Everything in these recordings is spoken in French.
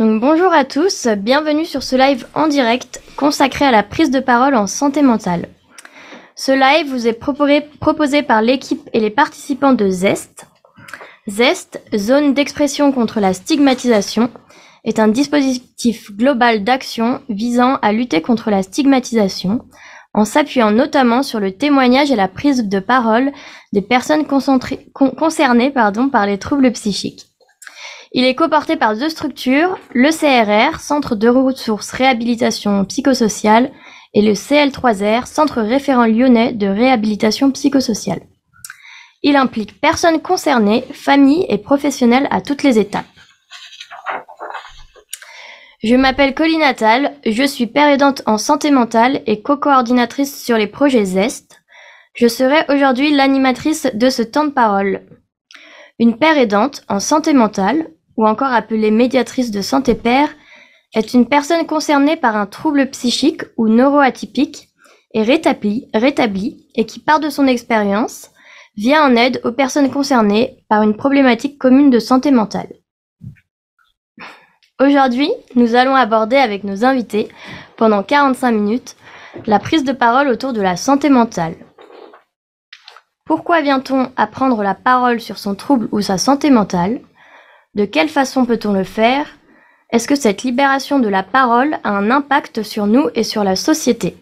Donc, bonjour à tous, bienvenue sur ce live en direct consacré à la prise de parole en santé mentale. Ce live vous est proposé par l'équipe et les participants de ZEST. ZEST, Zone d'expression contre la stigmatisation, est un dispositif global d'action visant à lutter contre la stigmatisation, en s'appuyant notamment sur le témoignage et la prise de parole des personnes concernées par les troubles psychiques. Il est coporté par deux structures, le CRR, Centre de ressources réhabilitation psychosociale, et le CL3R, Centre référent lyonnais de réhabilitation psychosociale. Il implique personnes concernées, familles et professionnels à toutes les étapes. Je m'appelle Colline Attal, je suis père aidante en santé mentale et co-coordinatrice sur les projets ZEST. Je serai aujourd'hui l'animatrice de ce temps de parole. Une père aidante en santé mentale, ou encore appelée médiatrice de santé père, est une personne concernée par un trouble psychique ou neuroatypique et rétablie et qui part de son expérience vient en aide aux personnes concernées par une problématique commune de santé mentale. Aujourd'hui, nous allons aborder avec nos invités, pendant 45 minutes, la prise de parole autour de la santé mentale. Pourquoi vient-on à prendre la parole sur son trouble ou sa santé mentale ? De quelle façon peut-on le faire ? Est-ce que cette libération de la parole a un impact sur nous et sur la société ?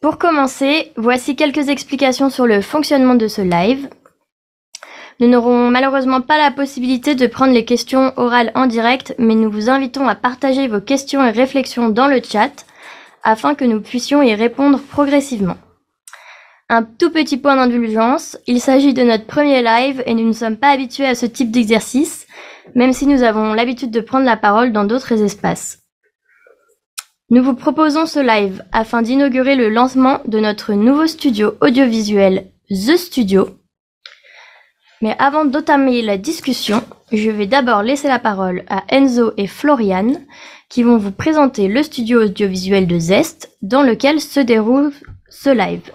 Pour commencer, voici quelques explications sur le fonctionnement de ce live. Nous n'aurons malheureusement pas la possibilité de prendre les questions orales en direct, mais nous vous invitons à partager vos questions et réflexions dans le chat afin que nous puissions y répondre progressivement. Un tout petit point d'indulgence, il s'agit de notre premier live et nous ne sommes pas habitués à ce type d'exercice, même si nous avons l'habitude de prendre la parole dans d'autres espaces. Nous vous proposons ce live afin d'inaugurer le lancement de notre nouveau studio audiovisuel The Studio. Mais avant d'entamer la discussion, je vais d'abord laisser la parole à Enzo et Floriane qui vont vous présenter le studio audiovisuel de ZEST dans lequel se déroule ce live.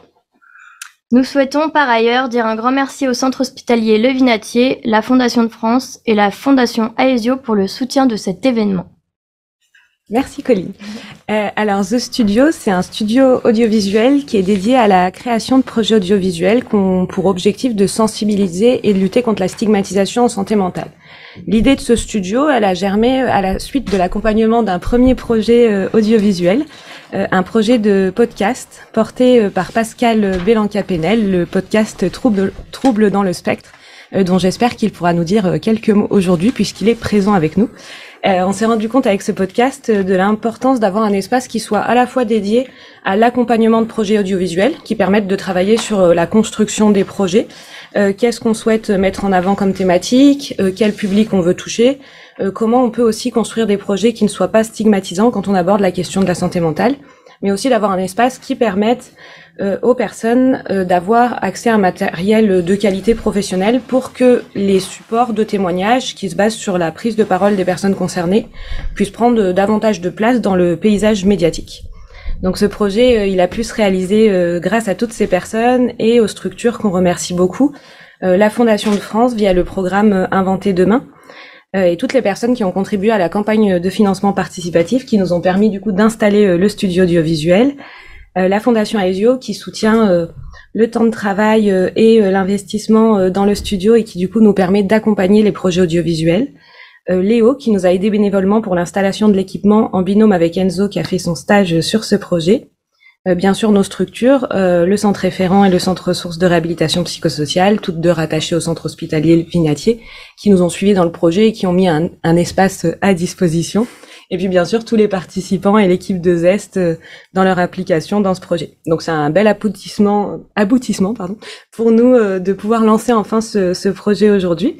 Nous souhaitons par ailleurs dire un grand merci au Centre hospitalier Le Vinatier, la Fondation de France et la Fondation Aesio pour le soutien de cet événement. Merci Colline. Alors The Studio, c'est un studio audiovisuel qui est dédié à la création de projets audiovisuels qui ont pour objectif de sensibiliser et de lutter contre la stigmatisation en santé mentale. L'idée de ce studio, elle a germé à la suite de l'accompagnement d'un premier projet audiovisuel, un projet de podcast porté par Pascal Belanca-Penel, le podcast Trouble dans le spectre, dont j'espère qu'il pourra nous dire quelques mots aujourd'hui puisqu'il est présent avec nous. On s'est rendu compte avec ce podcast de l'importance d'avoir un espace qui soit à la fois dédié à l'accompagnement de projets audiovisuels qui permettent de travailler sur la construction des projets, qu'est-ce qu'on souhaite mettre en avant comme thématique, quel public on veut toucher, comment on peut aussi construire des projets qui ne soient pas stigmatisants quand on aborde la question de la santé mentale, mais aussi d'avoir un espace qui permette aux personnes d'avoir accès à un matériel de qualité professionnelle pour que les supports de témoignages qui se basent sur la prise de parole des personnes concernées puissent prendre davantage de place dans le paysage médiatique. Donc ce projet, il a pu se réaliser grâce à toutes ces personnes et aux structures qu'on remercie beaucoup. La Fondation de France via le programme Inventer demain et toutes les personnes qui ont contribué à la campagne de financement participatif qui nous ont permis du coup d'installer le studio audiovisuel. La Fondation Aesio qui soutient le temps de travail et l'investissement dans le studio et qui du coup nous permet d'accompagner les projets audiovisuels. Léo qui nous a aidé bénévolement pour l'installation de l'équipement en binôme avec Enzo qui a fait son stage sur ce projet. Bien sûr nos structures, le centre référent et le centre ressources de réhabilitation psychosociale, toutes deux rattachées au centre hospitalier Vinatier, qui nous ont suivis dans le projet et qui ont mis un espace à disposition. Et puis bien sûr tous les participants et l'équipe de ZEST dans leur application dans ce projet. Donc c'est un bel aboutissement pour nous de pouvoir lancer enfin ce projet aujourd'hui.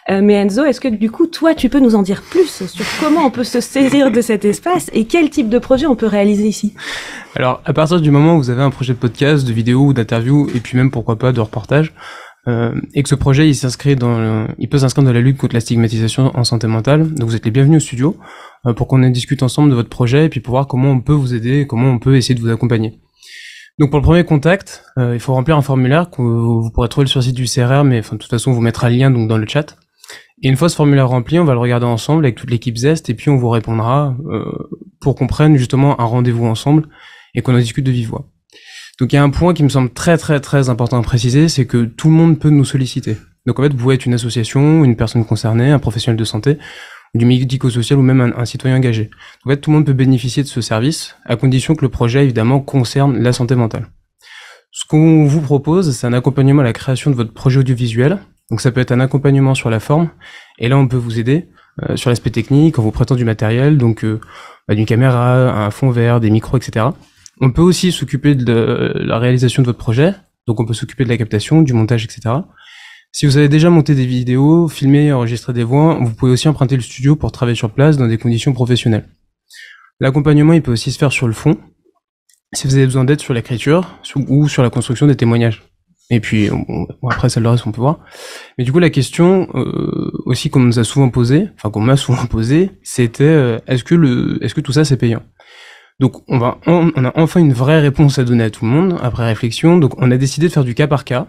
Mais Enzo, est-ce que du coup toi tu peux nous en dire plus sur comment on peut se saisir de cet espace et quel type de projet on peut réaliser ici ? Alors à partir du moment où vous avez un projet de podcast, de vidéo ou d'interview et puis même pourquoi pas de reportage, et que ce projet il peut s'inscrire dans la lutte contre la stigmatisation en santé mentale. Donc vous êtes les bienvenus au studio pour qu'on en discute ensemble de votre projet et puis pour voir comment on peut vous aider, comment on peut essayer de vous accompagner. Donc pour le premier contact, il faut remplir un formulaire que vous pourrez trouver sur le site du CRR, mais de toute façon on vous mettra le lien donc dans le chat. Et une fois ce formulaire rempli, on va le regarder ensemble avec toute l'équipe Zest et puis on vous répondra pour qu'on prenne justement un rendez-vous ensemble et qu'on en discute de vive voix. Donc il y a un point qui me semble très très très important à préciser, c'est que tout le monde peut nous solliciter. Donc en fait, vous pouvez être une association, une personne concernée, un professionnel de santé, du médico-social ou même un citoyen engagé. En fait, tout le monde peut bénéficier de ce service, à condition que le projet, évidemment, concerne la santé mentale. Ce qu'on vous propose, c'est un accompagnement à la création de votre projet audiovisuel. Donc ça peut être un accompagnement sur la forme, et là on peut vous aider sur l'aspect technique, en vous prêtant du matériel, donc d'une caméra, un fond vert, des micros, etc. On peut aussi s'occuper de la réalisation de votre projet, donc on peut s'occuper de la captation, du montage, etc. Si vous avez déjà monté des vidéos, filmé, enregistré des voix, vous pouvez aussi emprunter le studio pour travailler sur place dans des conditions professionnelles. L'accompagnement, il peut aussi se faire sur le fond, si vous avez besoin d'aide sur l'écriture ou sur la construction des témoignages. Et puis, après, ça le reste, on peut voir. Mais du coup, la question aussi qu'on nous a souvent posée, enfin qu'on m'a souvent posée, c'était est-ce que tout ça, c'est payant ? Donc on a enfin une vraie réponse à donner à tout le monde après réflexion. Donc on a décidé de faire du cas par cas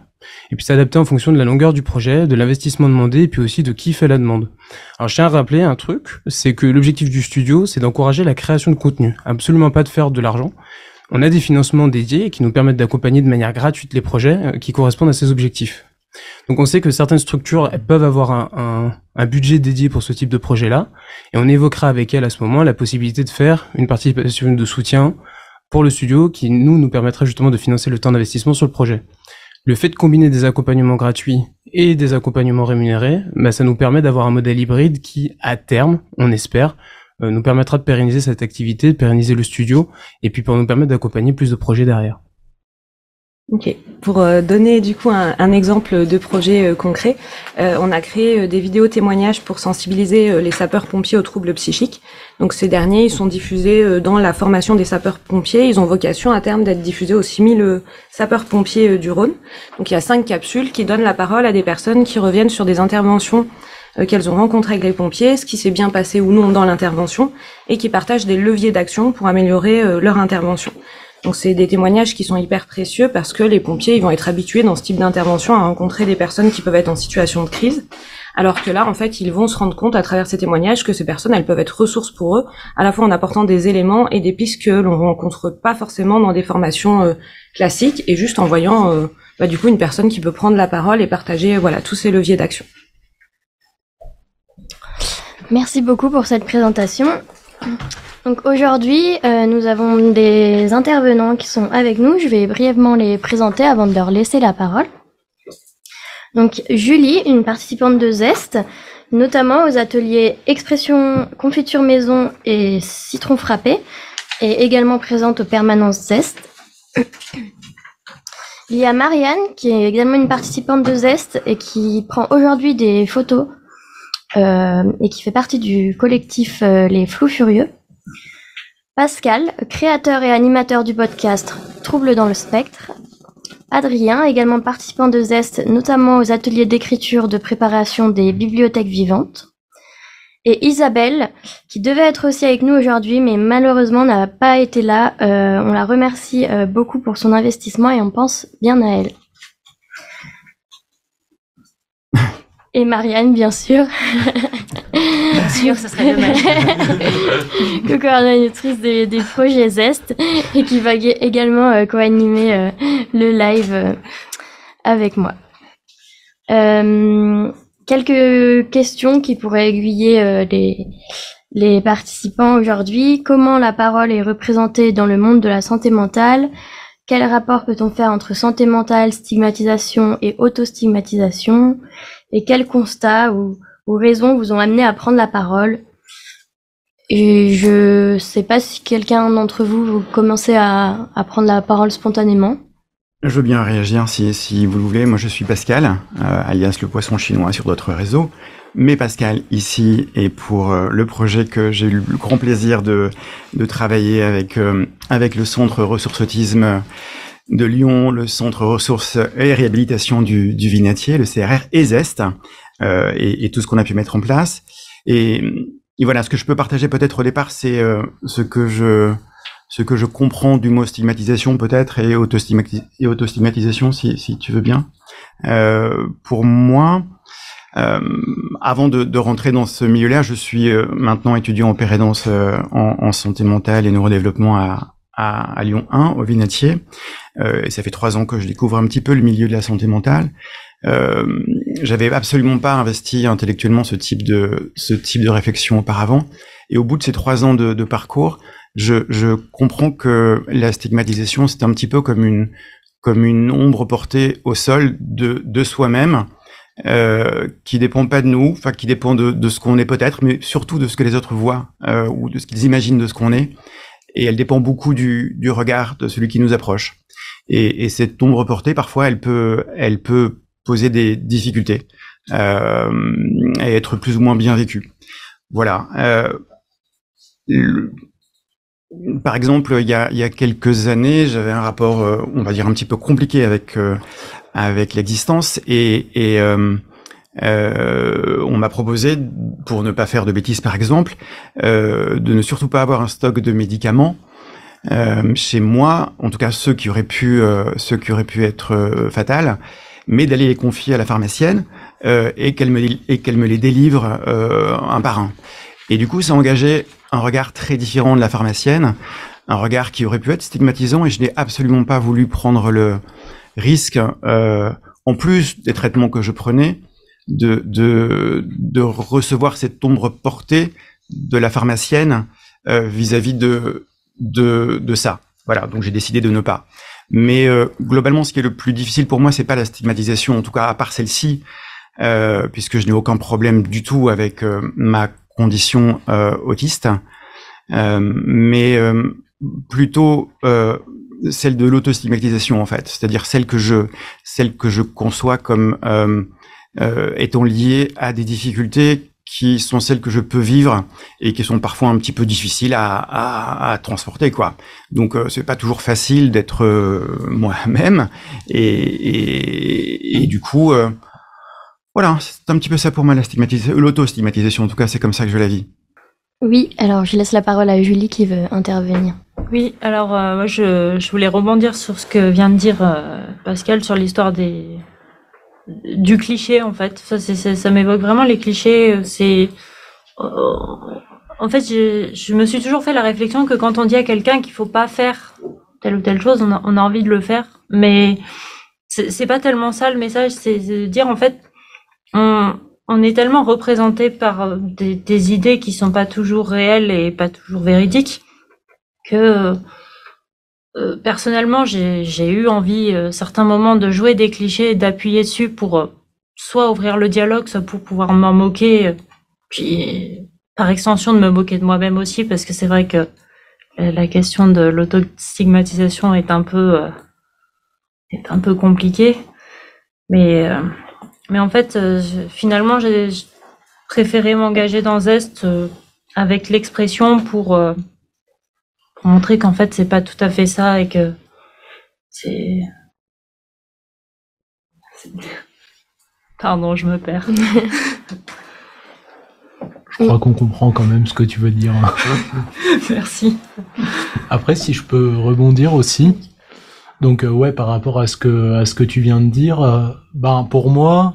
et puis s'adapter en fonction de la longueur du projet, de l'investissement demandé et puis aussi de qui fait la demande. Alors je tiens à rappeler un truc, c'est que l'objectif du studio, c'est d'encourager la création de contenu, absolument pas de faire de l'argent. On a des financements dédiés qui nous permettent d'accompagner de manière gratuite les projets qui correspondent à ces objectifs. Donc on sait que certaines structures elles peuvent avoir un budget dédié pour ce type de projet-là, et on évoquera avec elles à ce moment la possibilité de faire une participation de soutien pour le studio qui nous permettrait justement de financer le temps d'investissement sur le projet. Le fait de combiner des accompagnements gratuits et des accompagnements rémunérés, ça nous permet d'avoir un modèle hybride qui, à terme, on espère, nous permettra de pérenniser cette activité, de pérenniser le studio, et puis pour nous permettre d'accompagner plus de projets derrière. Ok. Pour donner du coup un exemple de projet concret, on a créé des vidéos témoignages pour sensibiliser les sapeurs-pompiers aux troubles psychiques. Donc ces derniers, ils sont diffusés dans la formation des sapeurs-pompiers. Ils ont vocation à terme d'être diffusés aux 6000 sapeurs-pompiers du Rhône. Donc il y a 5 capsules qui donnent la parole à des personnes qui reviennent sur des interventions qu'elles ont rencontrées avec les pompiers, ce qui s'est bien passé ou non dans l'intervention, et qui partagent des leviers d'action pour améliorer leur intervention. Donc c'est des témoignages qui sont hyper précieux parce que les pompiers, ils vont être habitués dans ce type d'intervention à rencontrer des personnes qui peuvent être en situation de crise, alors que là, en fait, ils vont se rendre compte à travers ces témoignages que ces personnes, elles peuvent être ressources pour eux, à la fois en apportant des éléments et des pistes que l'on rencontre pas forcément dans des formations classiques, et juste en voyant du coup une personne qui peut prendre la parole et partager tous ces leviers d'action. Merci beaucoup pour cette présentation. Donc aujourd'hui, nous avons des intervenants qui sont avec nous. Je vais brièvement les présenter avant de leur laisser la parole. Donc Julie, une participante de Zest, notamment aux ateliers Expression Confiture Maison et Citron Frappé, et également présente aux permanences Zest. Il y a Marianne, qui est également une participante de Zest et qui prend aujourd'hui des photos et qui fait partie du collectif Les Flous Furieux. Pascal, créateur et animateur du podcast Troubles dans le spectre. Adrien, également participant de Zest, notamment aux ateliers d'écriture de préparation des bibliothèques vivantes. Et Isabelle, qui devait être aussi avec nous aujourd'hui, mais malheureusement n'a pas été là. On la remercie beaucoup pour son investissement et on pense bien à elle. Et Marianne, bien sûr. Bien sûr, ça serait dommage. Co-coordinatrice des projets Zest et qui va également co-animer le live avec moi. Quelques questions qui pourraient aiguiller les participants aujourd'hui. Comment la parole est représentée dans le monde de la santé mentale ? Quel rapport peut-on faire entre santé mentale, stigmatisation et autostigmatisation ? Et quels constats ou raisons vous ont amené à prendre la parole ? Et je sais pas si quelqu'un d'entre vous commencez à prendre la parole spontanément. Je veux bien réagir si vous le voulez. Moi, je suis Pascal, alias le poisson chinois sur d'autres réseaux. Mais Pascal, ici, est pour le projet que j'ai eu le grand plaisir de travailler avec le Centre Ressources Autisme de Lyon, le Centre Ressources et Réhabilitation du Vinatier, le CRR, et Zest, et tout ce qu'on a pu mettre en place. Et voilà, ce que je peux partager peut-être au départ, c'est ce que je comprends du mot stigmatisation peut-être, et autostigmatisation, si tu veux bien. Pour moi, Avant de rentrer dans ce milieu-là, je suis maintenant étudiant en pérédance en santé mentale et neurodéveloppement à Lyon 1, au Vinatier. Et ça fait 3 ans que je découvre un petit peu le milieu de la santé mentale. J'avais absolument pas investi intellectuellement ce type de réflexion auparavant. Et au bout de ces 3 ans de parcours, je comprends que la stigmatisation, c'est un petit peu comme une ombre portée au sol de soi-même, qui dépend pas de nous, enfin qui dépend de ce qu'on est peut-être, mais surtout de ce que les autres voient ou de ce qu'ils imaginent de ce qu'on est. Et elle dépend beaucoup du regard de celui qui nous approche. Et cette ombre portée, parfois, elle peut poser des difficultés et être plus ou moins bien vécue. Voilà. Par exemple, il y a quelques années, j'avais un rapport, on va dire un petit peu compliqué avec l'existence et on m'a proposé, pour ne pas faire de bêtises par exemple, de ne surtout pas avoir un stock de médicaments chez moi, en tout cas ceux qui auraient pu être fatals, mais d'aller les confier à la pharmacienne et qu'elle me les délivre un par un. Et du coup, ça engageait un regard très différent de la pharmacienne, un regard qui aurait pu être stigmatisant, et je n'ai absolument pas voulu prendre le risque, en plus des traitements que je prenais, de recevoir cette ombre portée de la pharmacienne vis-à-vis de ça. Voilà, donc j'ai décidé de ne pas. Mais globalement, ce qui est le plus difficile pour moi, c'est pas la stigmatisation, en tout cas à part celle-ci, puisque je n'ai aucun problème du tout avec ma condition autiste, mais plutôt celle de l'autostigmatisation en fait, c'est-à-dire celle que je conçois comme étant liée à des difficultés qui sont celles que je peux vivre et qui sont parfois un petit peu difficiles à transporter, quoi. Donc c'est pas toujours facile d'être moi-même et du coup voilà, c'est un petit peu ça pour moi l'autostigmatisation, en tout cas c'est comme ça que je la vis. Oui, alors je laisse la parole à Julie qui veut intervenir. Oui, alors moi je voulais rebondir sur ce que vient de dire Pascal sur l'histoire du cliché en fait. Ça m'évoque vraiment les clichés. En fait, je me suis toujours fait la réflexion que quand on dit à quelqu'un qu'il faut pas faire telle ou telle chose, on a envie de le faire, mais c'est pas tellement ça le message. C'est de dire en fait on est tellement représenté par des idées qui sont pas toujours réelles et pas toujours véridiques que personnellement j'ai eu envie certains moments de jouer des clichés et d'appuyer dessus pour soit ouvrir le dialogue, soit pour pouvoir m'en moquer, puis par extension de me moquer de moi-même aussi, parce que c'est vrai que la question de l'autostigmatisation est un peu compliquée, mais en fait, finalement, j'ai préféré m'engager dans Zest avec l'expression pour montrer qu'en fait, c'est pas tout à fait ça et que c'est... Pardon, je me perds. Je crois qu'on comprend quand même ce que tu veux dire. Merci. Après, si je peux rebondir aussi. Donc ouais, par rapport à ce que tu viens de dire, pour moi,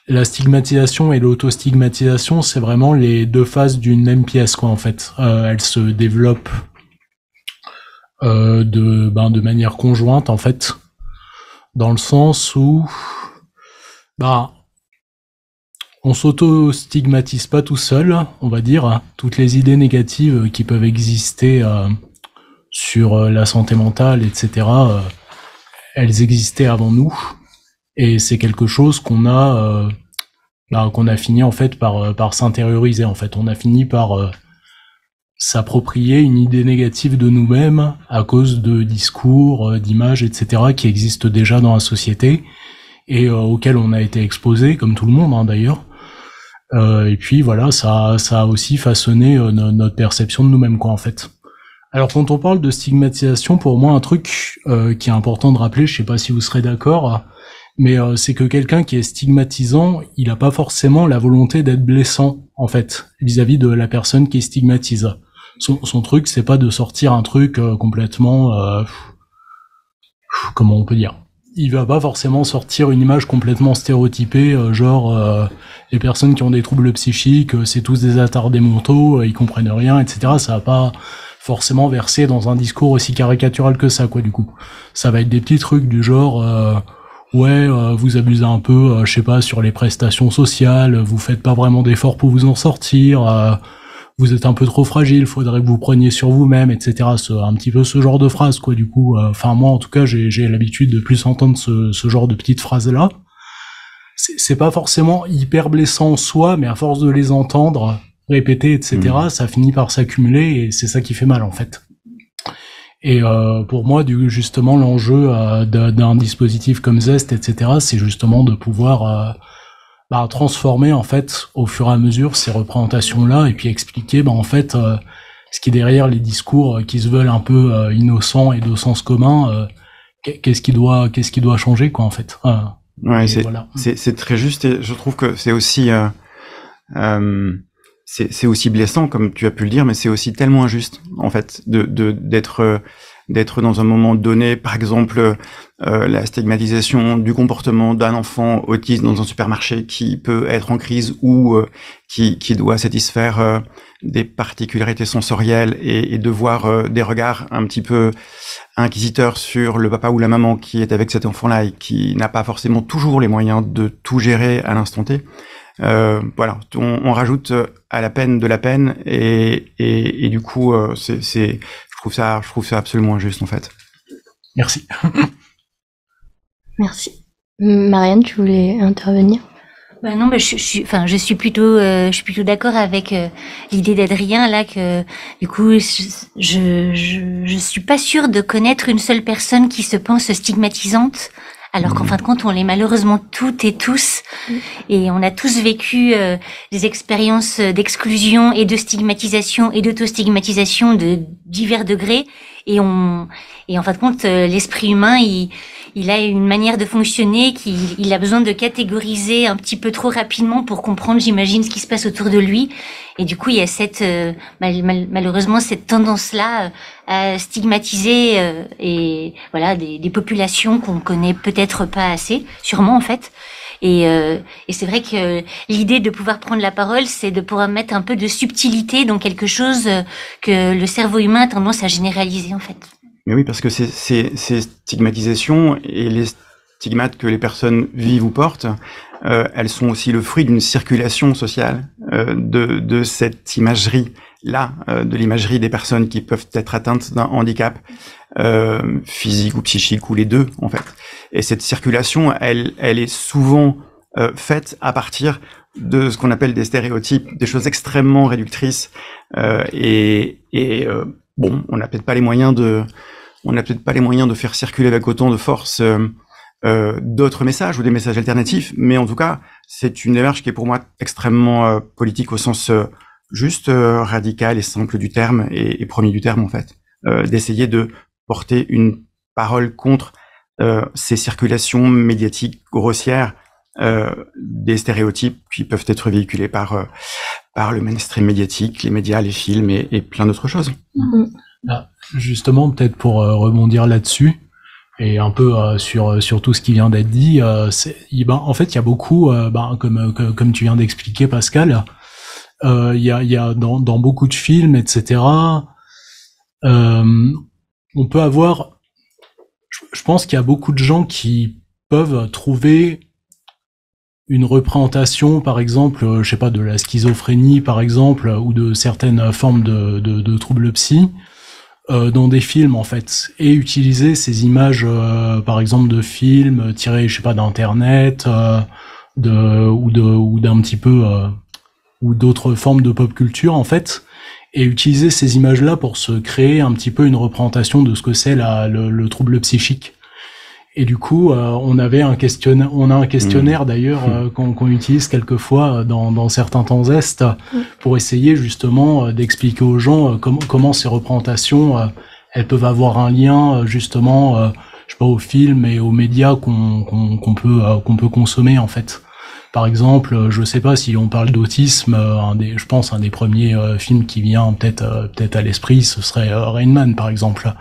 la stigmatisation et l'autostigmatisation, c'est vraiment les deux faces d'une même pièce, quoi, en fait. Elles se développent de manière conjointe, en fait, dans le sens où on s'auto-stigmatise pas tout seul, on va dire. Toutes les idées négatives qui peuvent exister sur la santé mentale, etc., elles existaient avant nous. Et c'est quelque chose qu'on a fini en fait par s'intérioriser. En fait, on a fini par s'approprier une idée négative de nous-mêmes à cause de discours, d'images, etc., qui existent déjà dans la société et auxquels on a été exposé, comme tout le monde d'ailleurs. Et puis voilà, ça a aussi façonné notre perception de nous-mêmes, quoi, en fait. Alors quand on parle de stigmatisation, pour moi un truc qui est important de rappeler, je sais pas si vous serez d'accord, mais c'est que quelqu'un qui est stigmatisant, il a pas forcément la volonté d'être blessant, en fait, vis-à-vis de la personne qui stigmatise. Son truc, c'est pas de sortir un truc complètement, comment on peut dire, il va pas forcément sortir une image complètement stéréotypée, genre les personnes qui ont des troubles psychiques, c'est tous des attardés mentaux, ils comprennent rien, etc. Ça va pas forcément verser dans un discours aussi caricatural que ça, quoi. Du coup, ça va être des petits trucs du genre vous abusez un peu, je sais pas, sur les prestations sociales, vous faites pas vraiment d'efforts pour vous en sortir, vous êtes un peu trop fragile, faudrait que vous preniez sur vous-même, etc. Un petit peu ce genre de phrase, quoi. Du coup, enfin moi en tout cas, j'ai l'habitude de plus entendre ce genre de petites phrases-là. C'est pas forcément hyper blessant en soi, mais à force de les entendre répéter, etc., ça finit par s'accumuler et c'est ça qui fait mal en fait. Et pour moi, justement, l'enjeu d'un dispositif comme Zest, etc., c'est justement de pouvoir transformer en fait au fur et à mesure ces représentations-là et puis expliquer en fait ce qui est derrière les discours qui se veulent un peu innocents et de sens commun. Qu'est-ce qui doit changer, quoi, en fait. Ouais, c'est très juste et je trouve que c'est aussi c'est aussi blessant, comme tu as pu le dire, mais c'est aussi tellement injuste, en fait, d'être dans un moment donné, par exemple, la stigmatisation du comportement d'un enfant autiste dans un supermarché qui peut être en crise ou qui doit satisfaire des particularités sensorielles et de voir des regards un petit peu inquisiteurs sur le papa ou la maman qui est avec cet enfant-là et qui n'a pas forcément toujours les moyens de tout gérer à l'instant T. Voilà, on rajoute à la peine de la peine et du coup, je trouve ça absolument injuste en fait. Merci. Merci. Marianne, tu voulais intervenir? Non, je suis plutôt d'accord avec l'idée d'Adrien là que du coup je suis pas sûre de connaître une seule personne qui se pense stigmatisante. Alors qu'en fin de compte, on l'est malheureusement toutes et tous, et on a tous vécu des expériences d'exclusion et de stigmatisation et d'auto-stigmatisation de divers degrés, et en fin de compte, l'esprit humain, il a une manière de fonctionner il a besoin de catégoriser un petit peu trop rapidement pour comprendre, j'imagine, ce qui se passe autour de lui. Et du coup, il y a cette malheureusement cette tendance-là à stigmatiser et voilà des populations qu'on connaît peut-être pas assez, sûrement en fait. Et c'est vrai que l'idée de pouvoir prendre la parole, c'est de pouvoir mettre un peu de subtilité dans quelque chose que le cerveau humain a tendance à généraliser en fait. Mais oui, parce que ces stigmatisations et les stigmates que les personnes vivent ou portent, elles sont aussi le fruit d'une circulation sociale de cette imagerie-là, de l'imagerie des personnes qui peuvent être atteintes d'un handicap physique ou psychique, ou les deux, en fait. Et cette circulation, elle est souvent faite à partir de ce qu'on appelle des stéréotypes, des choses extrêmement réductrices, bon, on n'a peut-être pas les moyens de faire circuler avec autant de force d'autres messages ou des messages alternatifs, mais en tout cas, c'est une démarche qui est pour moi extrêmement politique au sens juste, radical et simple du terme et premier du terme en fait, d'essayer de porter une parole contre ces circulations médiatiques grossières, des stéréotypes qui peuvent être véhiculés par le mainstream médiatique, les médias, les films et plein d'autres choses. Justement, peut-être pour rebondir là-dessus et un peu sur tout ce qui vient d'être dit, en fait, il y a beaucoup, comme tu viens d'expliquer, Pascal, il y a dans beaucoup de films, etc. On peut avoir, je pense qu'il y a beaucoup de gens qui peuvent trouver une représentation, par exemple, je sais pas, de la schizophrénie, par exemple, ou de certaines formes de troubles psy, dans des films, en fait, et utiliser ces images, par exemple, de films tirés, je sais pas, d'internet, ou d'un petit peu, ou d'autres formes de pop culture, en fait, et utiliser ces images-là pour se créer un petit peu une représentation de ce que c'est le trouble psychique. Et du coup, on a un questionnaire d'ailleurs qu'on utilise quelquefois dans certains temps Zest pour essayer justement d'expliquer aux gens comment ces représentations elles peuvent avoir un lien justement, je sais pas, aux films et aux médias qu'on peut consommer en fait. Par exemple, je sais pas si on parle d'autisme, je pense un des premiers films qui vient peut-être à l'esprit, ce serait Rain Man par exemple.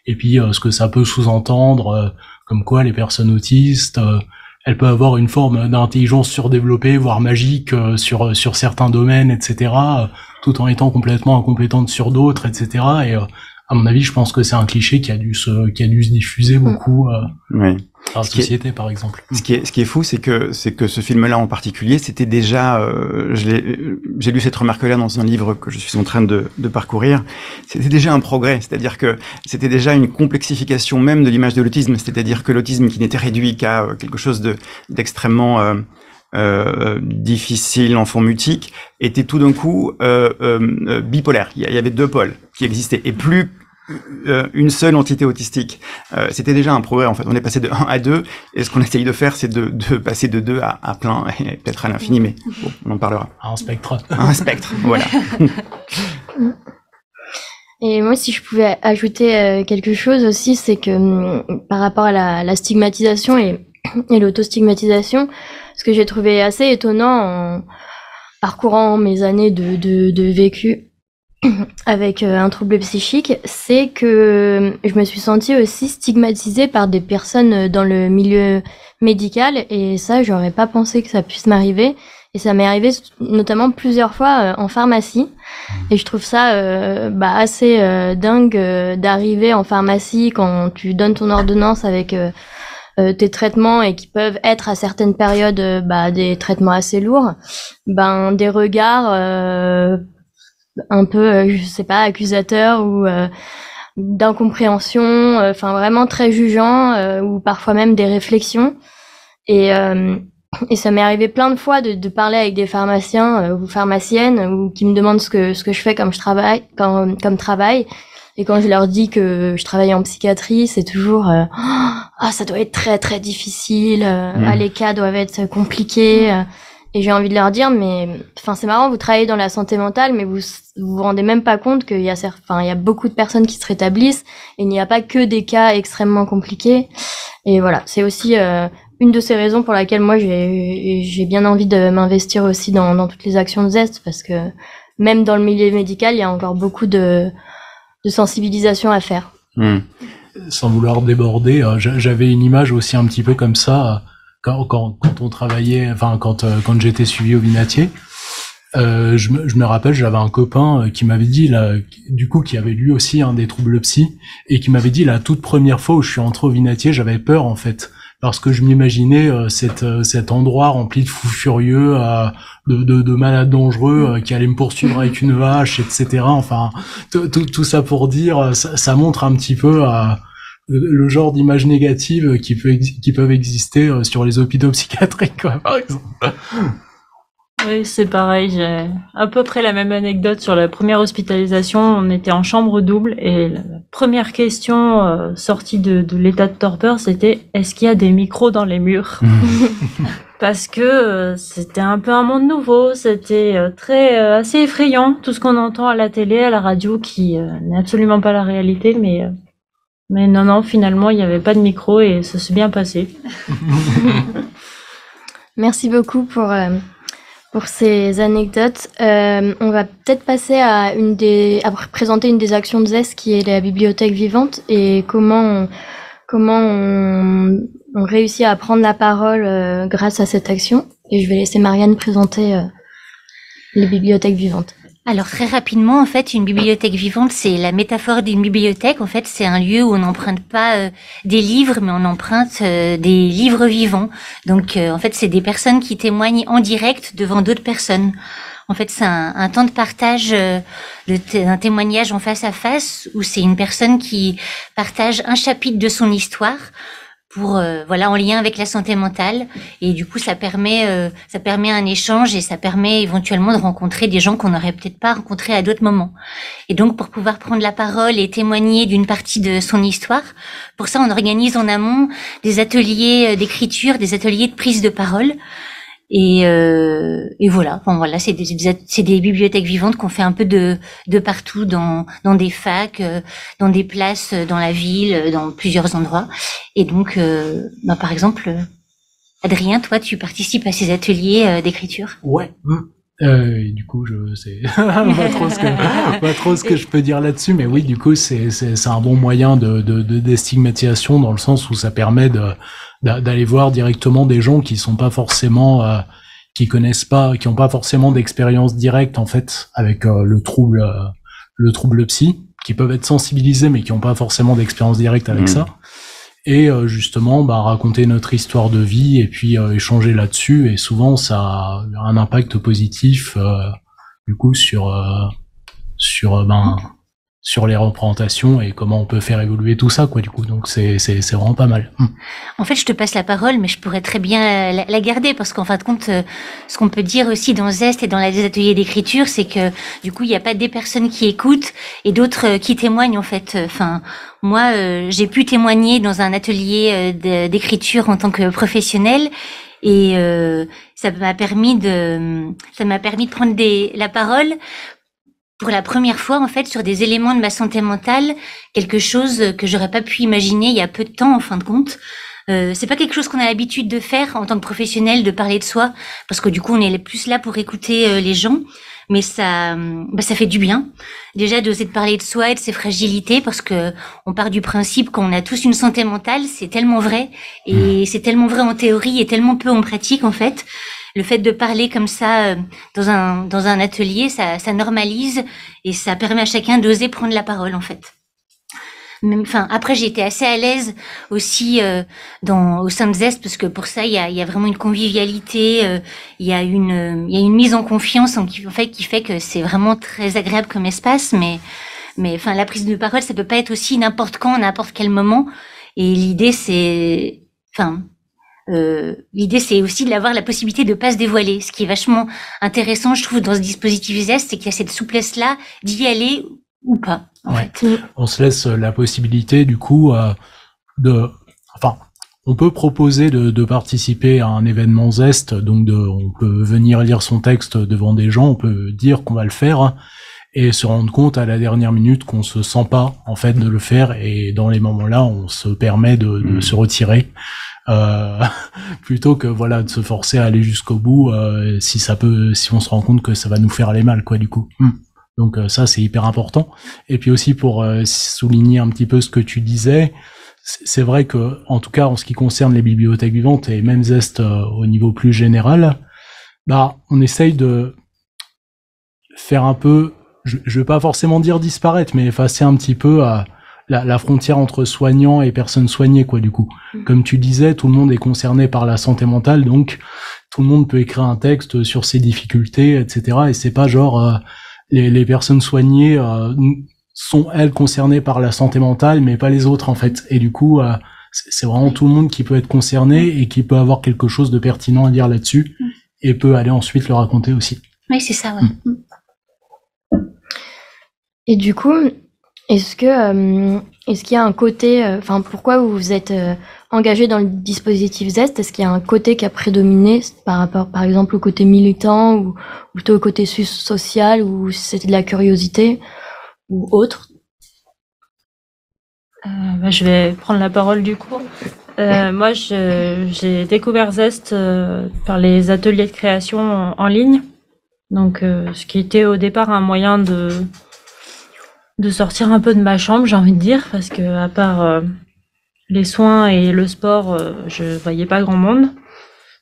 Et puis ce que ça peut sous-entendre comme quoi les personnes autistes, elles peuvent avoir une forme d'intelligence surdéveloppée, voire magique sur certains domaines, etc., tout en étant complètement incompétente sur d'autres, etc. Et à mon avis, je pense que c'est un cliché qui a dû se diffuser beaucoup Oui. dans la société, par exemple. Ce qui est fou, c'est que ce film-là en particulier, c'était déjà, j'ai lu cette remarque-là dans un livre que je suis en train de parcourir. C'était déjà un progrès, c'est-à-dire que c'était déjà une complexification même de l'image de l'autisme, c'est-à-dire que l'autisme qui n'était réduit qu'à quelque chose d'extrêmement difficile, enfant mutique, était tout d'un coup bipolaire. Il y avait 2 pôles qui existaient et plus une seule entité autistique. C'était déjà un progrès en fait. On est passé de 1 à 2 et ce qu'on essaye de faire, c'est de passer de 2 à plein et peut-être à l'infini, mais bon, on en parlera. Un spectre. Un spectre, voilà. Et moi, si je pouvais ajouter quelque chose aussi, c'est que par rapport à la stigmatisation et l'autostigmatisation, ce que j'ai trouvé assez étonnant en parcourant mes années de vécu avec un trouble psychique, c'est que je me suis sentie aussi stigmatisée par des personnes dans le milieu médical, et ça, j'aurais pas pensé que ça puisse m'arriver. Et ça m'est arrivé notamment plusieurs fois en pharmacie. Et je trouve ça assez dingue d'arriver en pharmacie quand tu donnes ton ordonnance avec tes traitements et qui peuvent être à certaines périodes des traitements assez lourds. Des regards un peu, je sais pas, accusateurs ou d'incompréhension, enfin vraiment très jugeants, ou parfois même des réflexions. Et ça m'est arrivé plein de fois de parler avec des pharmaciens ou pharmaciennes ou qui me demandent ce que je fais comme travail. Et quand je leur dis que je travaille en psychiatrie, c'est toujours ça doit être très très difficile, les cas doivent être compliqués. Et j'ai envie de leur dire, mais enfin c'est marrant, vous travaillez dans la santé mentale, mais vous rendez même pas compte qu'il y a beaucoup de personnes qui se rétablissent et il n'y a pas que des cas extrêmement compliqués. Et voilà, c'est aussi une de ces raisons pour laquelle moi j'ai bien envie de m'investir aussi dans toutes les actions de Zest, parce que même dans le milieu médical, il y a encore beaucoup de sensibilisation à faire. Sans vouloir déborder, j'avais une image aussi un petit peu comme ça quand on travaillait, enfin quand j'étais suivi au Vinatier. Je me rappelle, j'avais un copain qui m'avait dit là, du coup, qui avait lui aussi des troubles psy, et qui m'avait dit la toute première fois où je suis entré au Vinatier, j'avais peur en fait, parce que je m'imaginais cet endroit rempli de fous furieux, de malades dangereux qui allaient me poursuivre avec une vache, etc. Enfin, tout ça pour dire, ça montre un petit peu le genre d'images négatives qui peuvent exister sur les hôpitaux psychiatriques, quoi, par exemple. Oui, c'est pareil. J'ai à peu près la même anecdote sur la première hospitalisation. On était en chambre double et la première question sortie de l'état de torpeur, c'était « Est-ce qu'il y a des micros dans les murs ?» Parce que c'était un peu un monde nouveau, c'était assez effrayant, tout ce qu'on entend à la télé, à la radio, qui n'est absolument pas la réalité, mais non, finalement, il n'y avait pas de micro et ça s'est bien passé. Merci beaucoup pour ces anecdotes. On va peut-être passer à présenter une des actions de Zest, qui est la bibliothèque vivante, et comment on réussit à prendre la parole grâce à cette action. Et je vais laisser Marianne présenter les bibliothèques vivantes. Alors très rapidement, en fait, une bibliothèque vivante, c'est la métaphore d'une bibliothèque. En fait, c'est un lieu où on n'emprunte pas des livres, mais on emprunte des livres vivants. Donc, en fait, c'est des personnes qui témoignent en direct devant d'autres personnes. En fait, c'est un temps de partage, un témoignage en face à face, où c'est une personne qui partage un chapitre de son histoire pour en lien avec la santé mentale, et du coup ça permet un échange, et ça permet éventuellement de rencontrer des gens qu'on n'aurait peut-être pas rencontrés à d'autres moments. Et donc pour pouvoir prendre la parole et témoigner d'une partie de son histoire, pour ça on organise en amont des ateliers d'écriture, des ateliers de prise de parole. Et voilà. Enfin, voilà, c'est des bibliothèques vivantes qu'on fait un peu de partout, dans des facs, dans des places, dans la ville, dans plusieurs endroits. Et donc, par exemple, Adrien, toi, tu participes à ces ateliers d'écriture? Ouais. Et du coup, je sais pas trop ce que je peux dire là-dessus, mais oui, du coup, c'est un bon moyen de déstigmatisation dans le sens où ça permet d'aller voir directement des gens qui sont pas forcément qui connaissent pas, qui ont pas forcément d'expérience directe en fait avec le trouble psy, qui peuvent être sensibilisés mais qui ont pas forcément d'expérience directe avec ça. Et justement raconter notre histoire de vie et puis échanger là-dessus, et souvent ça a un impact positif du coup sur les représentations et comment on peut faire évoluer tout ça quoi, du coup. Donc c'est vraiment pas mal. En fait, je te passe la parole, mais je pourrais très bien la garder, parce qu'en fin de compte, ce qu'on peut dire aussi dans Zest et dans les ateliers d'écriture, c'est que du coup, il n'y a pas des personnes qui écoutent et d'autres qui témoignent en fait. Enfin, moi, j'ai pu témoigner dans un atelier d'écriture en tant que professionnelle, et ça m'a permis de prendre la parole pour la première fois, en fait, sur des éléments de ma santé mentale, quelque chose que j'aurais pas pu imaginer il y a peu de temps, en fin de compte. C'est pas quelque chose qu'on a l'habitude de faire en tant que professionnel, de parler de soi, parce que du coup, on est plus là pour écouter les gens. Mais ça fait du bien. Déjà, d'oser de parler de soi et de ses fragilités, parce que on part du principe qu'on a tous une santé mentale, c'est tellement vrai. Et c'est tellement vrai en théorie et tellement peu en pratique, en fait. Le fait de parler comme ça dans un atelier, ça normalise et ça permet à chacun d'oser prendre la parole, en fait. Après, j'ai été assez à l'aise aussi au sein de Zest, parce que pour ça, il y a vraiment une convivialité, il y a une mise en confiance qui fait que c'est vraiment très agréable comme espace. Mais la prise de parole, ça peut pas être aussi n'importe quand, à n'importe quel moment. Et l'idée, c'est aussi d'avoir la possibilité de pas se dévoiler. Ce qui est vachement intéressant, je trouve, dans ce dispositif Zest, c'est qu'il y a cette souplesse-là d'y aller ou pas, en fait. On se laisse la possibilité, du coup, on peut proposer de participer à un événement Zest, donc on peut venir lire son texte devant des gens, on peut dire qu'on va le faire, et se rendre compte à la dernière minute qu'on se sent pas, en fait, de le faire, et dans les moments-là, on se permet de se retirer. Plutôt que de se forcer à aller jusqu'au bout si on se rend compte que ça va nous faire aller mal quoi, du coup. Donc ça c'est hyper important. Et puis aussi pour souligner un petit peu ce que tu disais, c'est vrai que en tout cas en ce qui concerne les bibliothèques vivantes et même Zest au niveau plus général, on essaye de faire un peu, je vais pas forcément dire disparaître, mais effacer un petit peu la frontière entre soignants et personnes soignées, quoi, du coup. Comme tu disais, tout le monde est concerné par la santé mentale, donc tout le monde peut écrire un texte sur ses difficultés, etc. Et c'est pas genre les personnes soignées sont elles concernées par la santé mentale, mais pas les autres en fait. Et du coup, c'est vraiment tout le monde qui peut être concerné et qui peut avoir quelque chose de pertinent à dire là-dessus et peut aller ensuite le raconter aussi. Oui, c'est ça. Ouais. Et du coup, est-ce qu'il y a un côté, pourquoi vous vous êtes engagé dans le dispositif Zest? Est-ce qu'il y a un côté qui a prédominé par rapport, par exemple, au côté militant ou plutôt au côté social, ou c'était de la curiosité ou autre? Je vais prendre la parole du coup. Moi, j'ai découvert Zest par les ateliers de création en ligne. Donc, ce qui était au départ un moyen de sortir un peu de ma chambre, j'ai envie de dire, parce que à part les soins et le sport, je voyais pas grand monde.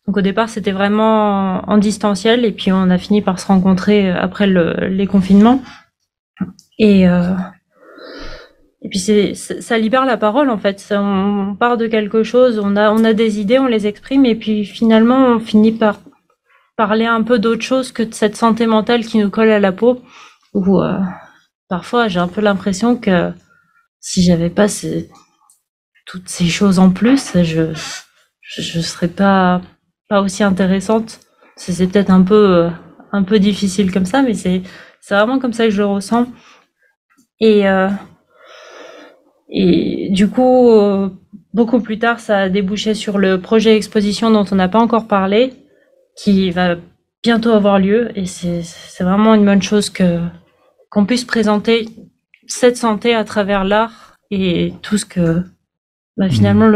Donc au départ, c'était vraiment en distanciel, et puis on a fini par se rencontrer après les confinements. Et puis ça libère la parole en fait. On part de quelque chose, on a des idées, on les exprime, et puis finalement on finit par parler un peu d'autre chose que de cette santé mentale qui nous colle à la peau. Ou parfois, j'ai un peu l'impression que si j'avais pas toutes ces choses en plus, je serais pas aussi intéressante. C'est peut-être un peu difficile comme ça, mais c'est vraiment comme ça que je le ressens. Et du coup, beaucoup plus tard, ça a débouché sur le projet exposition dont on n'a pas encore parlé, qui va bientôt avoir lieu. Et c'est vraiment une bonne chose qu'on puisse présenter cette santé à travers l'art et tout ce que finalement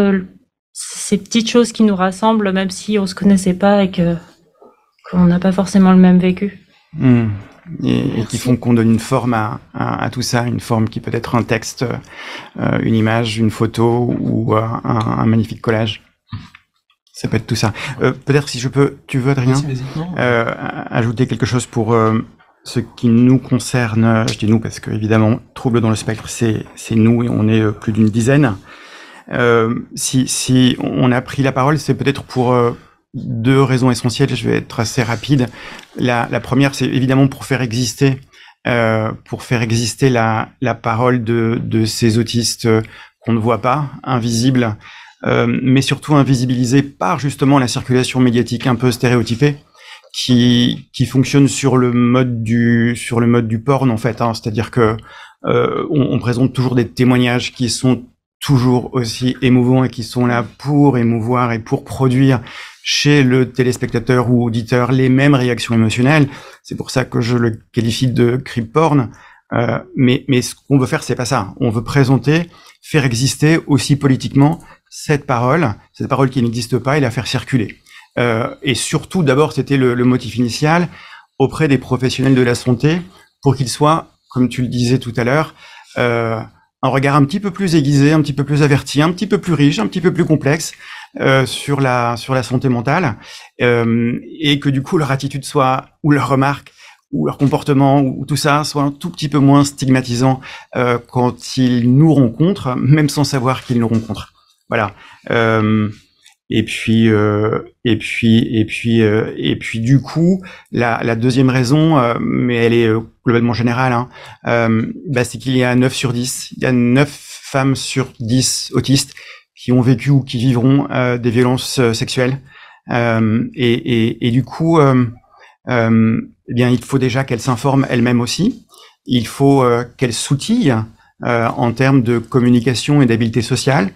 ces petites choses qui nous rassemblent, même si on se connaissait pas et qu'on n'a pas forcément le même vécu. Et qui font qu'on donne une forme à tout ça, une forme qui peut être un texte, une image, une photo ou un magnifique collage. Ça peut être tout ça. Peut-être si je peux, tu veux Adrien, ajouter quelque chose pour ce qui nous concerne. Je dis nous parce que évidemment, trouble dans le spectre, c'est nous et on est plus d'une dizaine. Si on a pris la parole, c'est peut-être pour deux raisons essentielles. Je vais être assez rapide. La première, c'est évidemment pour faire exister la parole de ces autistes qu'on ne voit pas, invisibles, mais surtout invisibilisés par justement la circulation médiatique un peu stéréotypée qui fonctionne sur le mode du porn en fait. C'est-à-dire que on présente toujours des témoignages qui sont toujours aussi émouvants et qui sont là pour émouvoir et pour produire chez le téléspectateur ou auditeur les mêmes réactions émotionnelles. C'est pour ça que je le qualifie de creep porn. Mais ce qu'on veut faire, c'est pas ça. On veut présenter, faire exister aussi politiquement cette parole qui n'existe pas et la faire circuler. Et surtout, d'abord, c'était le motif initial auprès des professionnels de la santé pour qu'ils soient, comme tu le disais tout à l'heure, un regard un petit peu plus aiguisé, un petit peu plus averti, un petit peu plus riche, un petit peu plus complexe sur la santé mentale, et que du coup leur attitude soit, ou leurs remarques, ou leur comportement, ou tout ça soit un tout petit peu moins stigmatisant quand ils nous rencontrent, même sans savoir qu'ils nous rencontrent. Voilà. Et puis du coup, la deuxième raison, mais elle est globalement générale, c'est qu'il y a 9 sur 10, il y a 9 femmes sur 10 autistes qui ont vécu ou qui vivront des violences sexuelles. Et du coup, il faut déjà qu'elles s'informent elles-mêmes aussi. Il faut qu'elles s'outillent en termes de communication et d'habileté sociale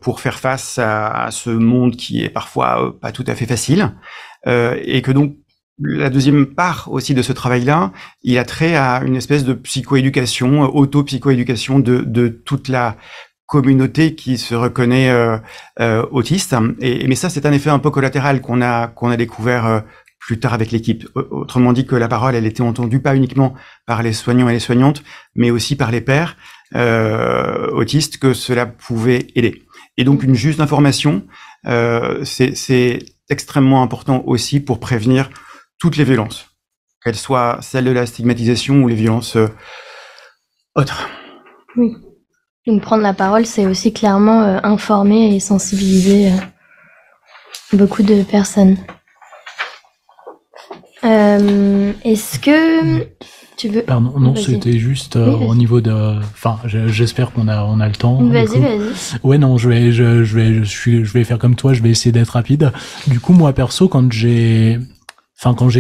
pour faire face à ce monde qui est parfois pas tout à fait facile, et que donc la deuxième part aussi de ce travail-là, il a trait à une espèce de psychoéducation, auto-psychoéducation de toute la communauté qui se reconnaît autiste. Mais ça, c'est un effet un peu collatéral qu'on a découvert plus tard avec l'équipe. Autrement dit que la parole, elle était entendue pas uniquement par les soignants et les soignantes, mais aussi par les pairs autistes, que cela pouvait aider. Et donc une juste information, c'est extrêmement important aussi pour prévenir toutes les violences, qu'elles soient celles de la stigmatisation ou les violences autres. Oui. Donc prendre la parole, c'est aussi clairement informer et sensibiliser beaucoup de personnes. Est-ce que tu veux... Pardon, non, c'était juste au niveau de... Enfin, j'espère qu'on a le temps. Vas-y. Ouais, non, je vais faire comme toi, je vais essayer d'être rapide. Du coup, moi, perso, quand j'ai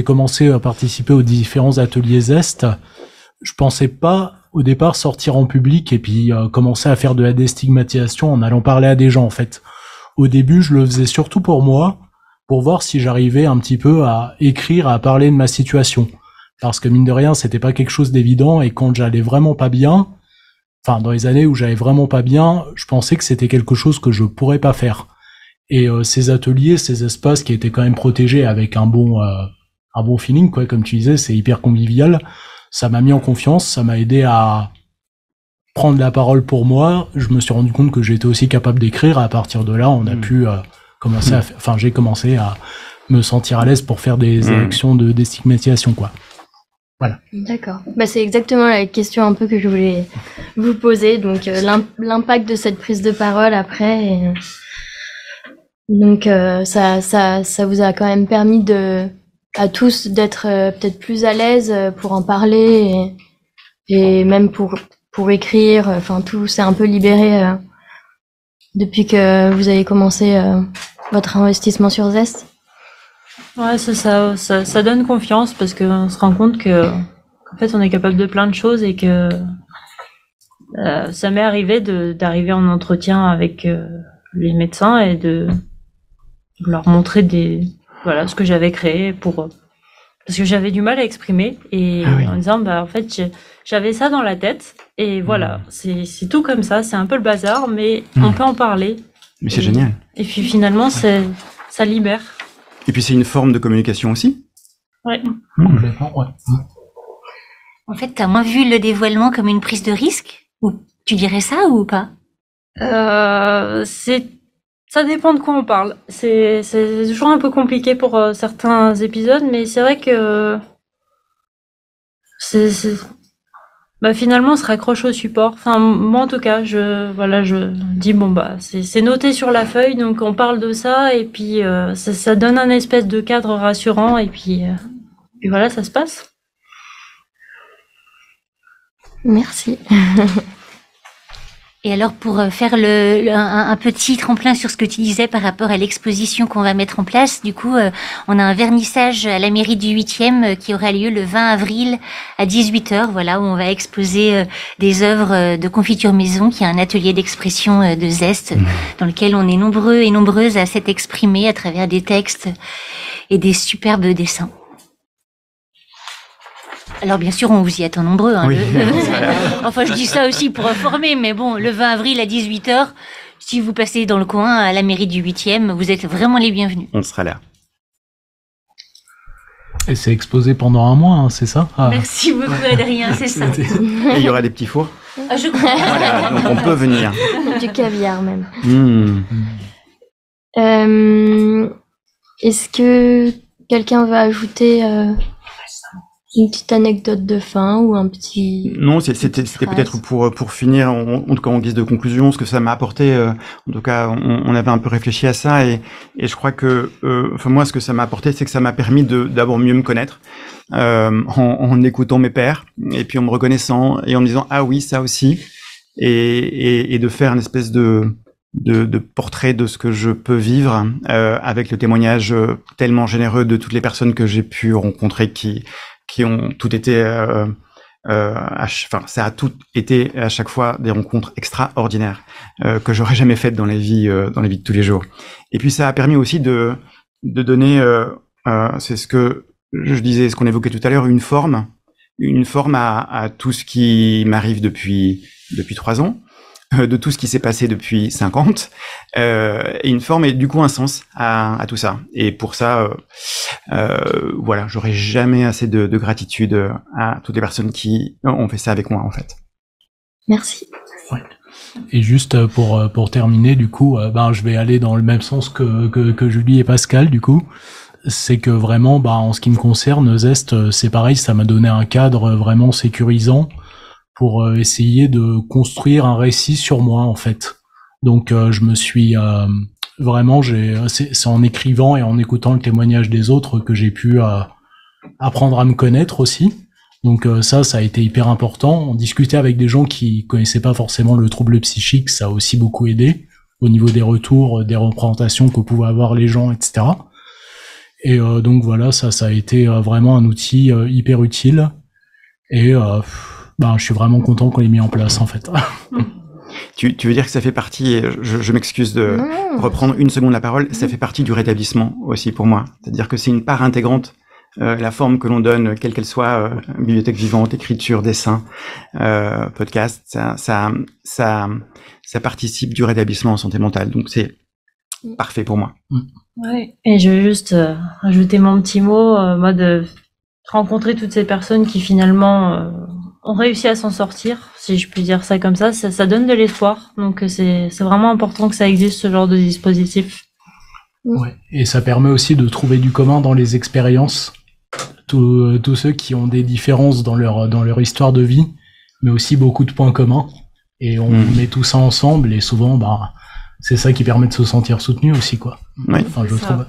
commencé à participer aux différents ateliers Zest, je pensais pas, au départ, sortir en public et puis commencer à faire de la déstigmatisation en allant parler à des gens, en fait. Au début, je le faisais surtout pour moi, pour voir si j'arrivais un petit peu à écrire, à parler de ma situation. Parce que mine de rien, c'était pas quelque chose d'évident, et quand j'allais vraiment pas bien, enfin dans les années où j'allais vraiment pas bien, je pensais que c'était quelque chose que je pourrais pas faire. Et ces ateliers, ces espaces qui étaient quand même protégés avec un bon feeling, quoi, comme tu disais, c'est hyper convivial. Ça m'a mis en confiance, ça m'a aidé à prendre la parole pour moi. Je me suis rendu compte que j'étais aussi capable d'écrire. À partir de là, on a pu j'ai commencé à me sentir à l'aise pour faire des actions de déstigmatisation, quoi. Voilà. D'accord. C'est exactement la question un peu que je voulais vous poser. Donc, l'impact de cette prise de parole après. Donc, ça vous a quand même permis à tous d'être peut-être plus à l'aise pour en parler et même pour écrire. Enfin, tout s'est un peu libéré depuis que vous avez commencé votre investissement sur Zest. Ouais, ça donne confiance parce qu'on se rend compte qu'en fait on est capable de plein de choses et que ça m'est arrivé d'arriver en entretien avec les médecins et de leur montrer ce que j'avais créé parce que j'avais du mal à exprimer et en disant en fait j'avais ça dans la tête et voilà, c'est tout comme ça, c'est un peu le bazar mais on peut en parler. Mais c'est génial. Et puis finalement ça libère. Et puis c'est une forme de communication aussi. Ouais. Complètement, ouais. En fait, t'as moins vu le dévoilement comme une prise de risque? Ou tu dirais ça ou pas? Ça dépend de quoi on parle. C'est toujours un peu compliqué pour certains épisodes, mais c'est vrai que finalement, on se raccroche au support. Enfin, moi en tout cas, je dis c'est noté sur la feuille, donc on parle de ça et puis ça donne un espèce de cadre rassurant et puis voilà, ça se passe. Merci. Et alors, pour faire un petit tremplin sur ce que tu disais par rapport à l'exposition qu'on va mettre en place, du coup, on a un vernissage à la mairie du 8e qui aura lieu le 20 avril à 18h, voilà, où on va exposer des œuvres de Confiture Maison, qui est un atelier d'expression de zeste, dans lequel on est nombreux et nombreuses à s'être exprimés à travers des textes et des superbes dessins. Alors bien sûr, on vous y attend nombreux. Hein, oui. Enfin, je dis ça aussi pour informer, mais bon, le 20 avril à 18h, si vous passez dans le coin à la mairie du 8e, vous êtes vraiment les bienvenus. On sera là. Et c'est exposé pendant un mois, hein, c'est ça? Merci beaucoup, Adrien, c'est ça. Et il y aura des petits fours? Je crois. Voilà, donc on peut venir. Du caviar même. Mmh. Est-ce que quelqu'un va ajouter une petite anecdote de fin ou un petit... Non, c'était peut-être pour finir, en tout cas en guise de conclusion, ce que ça m'a apporté. En tout cas, on avait un peu réfléchi à ça et je crois que, moi, ce que ça m'a apporté, c'est que ça m'a permis d'abord mieux me connaître en écoutant mes pairs et puis en me reconnaissant et en me disant ah oui, ça aussi et de faire une espèce de portrait de ce que je peux vivre avec le témoignage tellement généreux de toutes les personnes que j'ai pu rencontrer qui ont tout été, ça a tout été à chaque fois des rencontres extraordinaires que j'aurais jamais faites dans la vie de tous les jours. Et puis ça a permis aussi de donner, c'est ce que je disais, ce qu'on évoquait tout à l'heure, une forme à tout ce qui m'arrive depuis 3 ans. De tout ce qui s'est passé depuis 50, et une forme et du coup un sens à tout ça. Et pour ça, voilà, j'aurai jamais assez de gratitude à toutes les personnes qui ont fait ça avec moi en fait. Merci. Ouais. Et juste pour terminer, du coup, je vais aller dans le même sens que Julie et Pascal, du coup. C'est que vraiment, en ce qui me concerne, Zest, c'est pareil, ça m'a donné un cadre vraiment sécurisant pour essayer de construire un récit sur moi en fait. Donc je me suis vraiment, c'est en écrivant et en écoutant le témoignage des autres que j'ai pu apprendre à me connaître aussi. Donc ça a été hyper important. Discuter avec des gens qui connaissaient pas forcément le trouble psychique, ça a aussi beaucoup aidé au niveau des retours, des représentations que pouvaient avoir les gens, etc. Et donc voilà, ça a été vraiment un outil hyper utile. Et je suis vraiment content qu'on l'ait mis en place, en fait. Tu veux dire que ça fait partie, je m'excuse de reprendre une seconde la parole, ça fait partie du rétablissement aussi pour moi. C'est-à-dire que c'est une part intégrante, la forme que l'on donne, quelle qu'elle soit, bibliothèque vivante, écriture, dessin, podcast, ça participe du rétablissement en santé mentale. Donc c'est parfait pour moi. Ouais. Et je veux juste ajouter mon petit mot, moi de rencontrer toutes ces personnes qui finalement ont réussi à s'en sortir, si je puis dire ça comme ça donne de l'espoir. Donc c'est vraiment important que ça existe, ce genre de dispositif. Ouais. Et ça permet aussi de trouver du commun dans les expériences. Tous ceux qui ont des différences dans leur histoire de vie, mais aussi beaucoup de points communs. Et on met tout ça ensemble et souvent, c'est ça qui permet de se sentir soutenu aussi, quoi. Oui. Enfin, je trouve.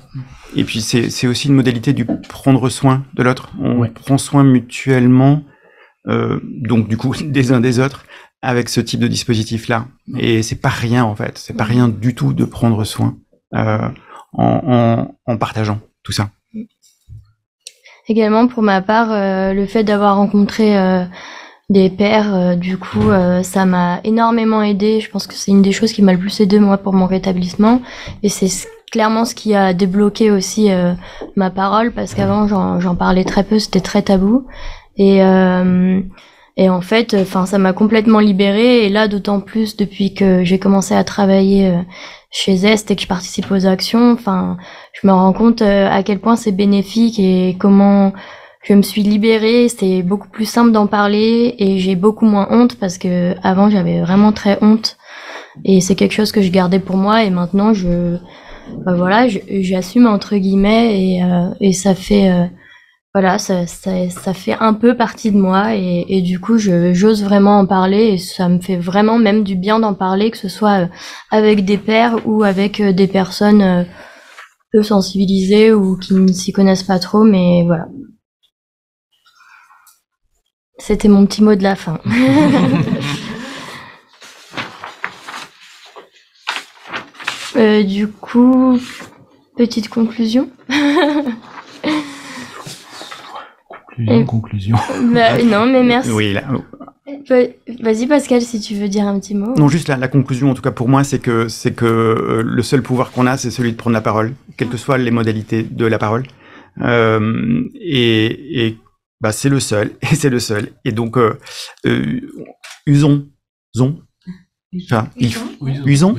Et puis c'est aussi une modalité du prendre soin de l'autre. On prend soin mutuellement. Donc du coup des uns des autres avec ce type de dispositif là et c'est pas rien en fait, c'est pas rien du tout de prendre soin en partageant tout ça. Également pour ma part, le fait d'avoir rencontré des pairs, du coup ça m'a énormément aidé. Je pense que c'est une des choses qui m'a le plus aidé moi pour mon rétablissement et c'est clairement ce qui a débloqué aussi ma parole parce qu'avant j'en parlais très peu, c'était très tabou. Et en fait, ça m'a complètement libérée. Et là, d'autant plus depuis que j'ai commencé à travailler chez Zest et que je participe aux actions, enfin, je me rends compte à quel point c'est bénéfique et comment je me suis libérée. C'est beaucoup plus simple d'en parler et j'ai beaucoup moins honte parce que avant j'avais vraiment très honte et c'est quelque chose que je gardais pour moi et maintenant j'assume entre guillemets et ça fait voilà, ça fait un peu partie de moi et du coup, j'ose vraiment en parler et ça me fait vraiment même du bien d'en parler, que ce soit avec des pairs ou avec des personnes peu sensibilisées ou qui ne s'y connaissent pas trop, mais voilà. C'était mon petit mot de la fin. Du coup, petite conclusion. Conclusion. Bah, non, mais merci. Oui, là, Vas-y Pascal, si tu veux dire un petit mot. non, juste la conclusion, en tout cas pour moi, c'est que le seul pouvoir qu'on a, c'est celui de prendre la parole, quelles que soient les modalités de la parole. Et bah, c'est le seul, et c'est le seul. Et donc, usons. Enfin, usons. Oui. Usons.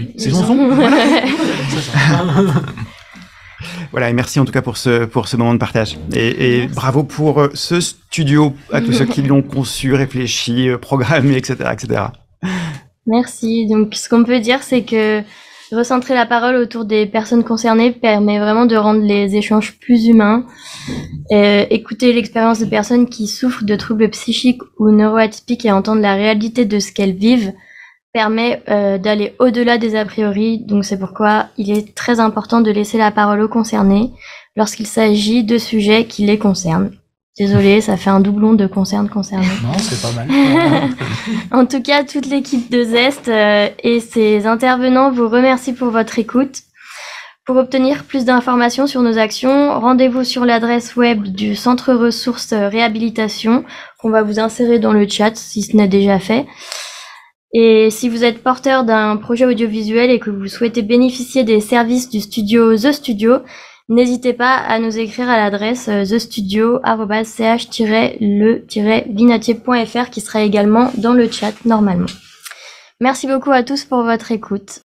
Voilà, et merci en tout cas pour ce moment de partage. Et bravo pour ce studio, à tous ceux qui l'ont conçu, réfléchi, programmé, etc., etc. Merci. Donc, ce qu'on peut dire, c'est que recentrer la parole autour des personnes concernées permet vraiment de rendre les échanges plus humains. Écouter l'expérience de personnes qui souffrent de troubles psychiques ou neuroatypiques et entendre la réalité de ce qu'elles vivent permet d'aller au-delà des a priori. Donc c'est pourquoi il est très important de laisser la parole aux concernés lorsqu'il s'agit de sujets qui les concernent. Désolée, ça fait un doublon de concerné. Non, c'est pas mal. En tout cas, toute l'équipe de Zest et ses intervenants vous remercie pour votre écoute. Pour obtenir plus d'informations sur nos actions, rendez-vous sur l'adresse web du Centre Ressources Réhabilitation qu'on va vous insérer dans le chat si ce n'est déjà fait. Et si vous êtes porteur d'un projet audiovisuel et que vous souhaitez bénéficier des services du studio The Studio, n'hésitez pas à nous écrire à l'adresse thestudio@ch-le-vinatier.fr qui sera également dans le chat normalement. Merci beaucoup à tous pour votre écoute.